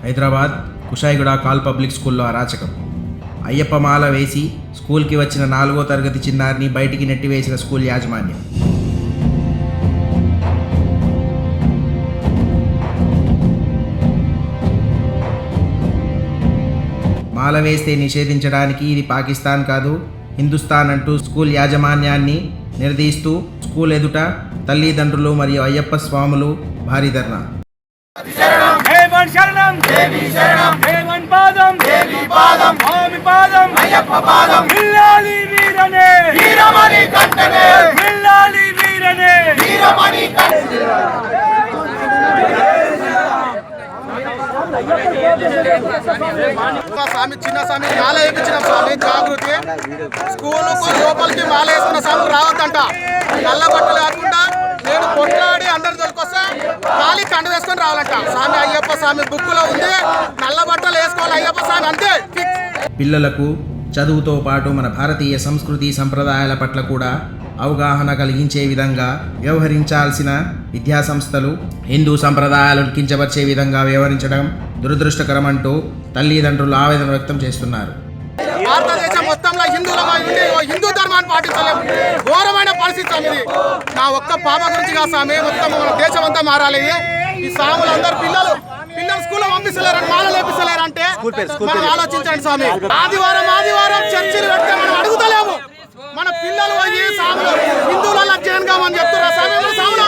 Hyderabad Kushaiguda call public స్కూల్లో అరాచకం. అయ్యప్ప మాల వేసి స్కూల్కి వచ్చిన 4వ తరగతి చిన్నారిని బయటికి నెట్టివేసిన స్కూల్ యాజమాన్యం. మాల వేస్తే నిషేధించడానికి ఇది పాకిస్తాన్ కాదు, హిందుస్థాన్ అంటూ స్కూల్ యాజమాన్యాన్ని నిలదీస్తూ స్కూల్ ఎదుట తల్లిదండ్రులు మరియు అయ్యప్ప స్వాములు భారీ ధర్నా. స్వామి చిన్న స్వామి మాల వేయించిన స్వామి జాగృతి స్కూల్ లోపలికి మాల వేసుకున్న స్వామి రావద్దంట. నల్ల బట్టలు కాకుండా నేను కొట్లాడి అందరు దొరికొస్తే ఖాళీ కండ వేసుకొని రావాలంట. స్వామి అయ్యప్ప స్వామి బుక్కులో ఉంది, నల్ల బట్టలు వేసుకోవాలి అయ్యప్ప స్వామి అంతే. పిల్లలకు చదువుతో పాటు మన భారతీయ సంస్కృతి సంప్రదాయాల పట్ల కూడా అవగాహన కలిగించే విధంగా వ్యవహరించాల్సిన విద్యాసంస్థలు హిందూ సంప్రదాయాలను కించపరిచే విధంగా వ్యవహరించడం దురదృష్టకరం అంటూ తల్లిదండ్రులు ఆవేదన వ్యక్తం చేస్తున్నారు. భారతదేశం మొత్తంలో హిందూ ధర్మాన్ని పాటించలేము, ఘోరమైన పరిస్థితి ఇది. నా ఒక్క పాప గురించి కాదు స్వామి, మొత్తం మన దేశం అంతా మారాలి. ఈ స్వాములందరూ పిల్లలు స్కూల్లో పంపిస్తలేరు, మాల లేపిస్తలేరంటే మనం ఆలోచించండి స్వామి. ఆదివారం చర్చిలు పెడితే మనం అడుగుతలేము. మన పిల్లలు పోయి స్వాములు హిందువులలో చేయంగా మనం చెప్తున్నారు స్వామి.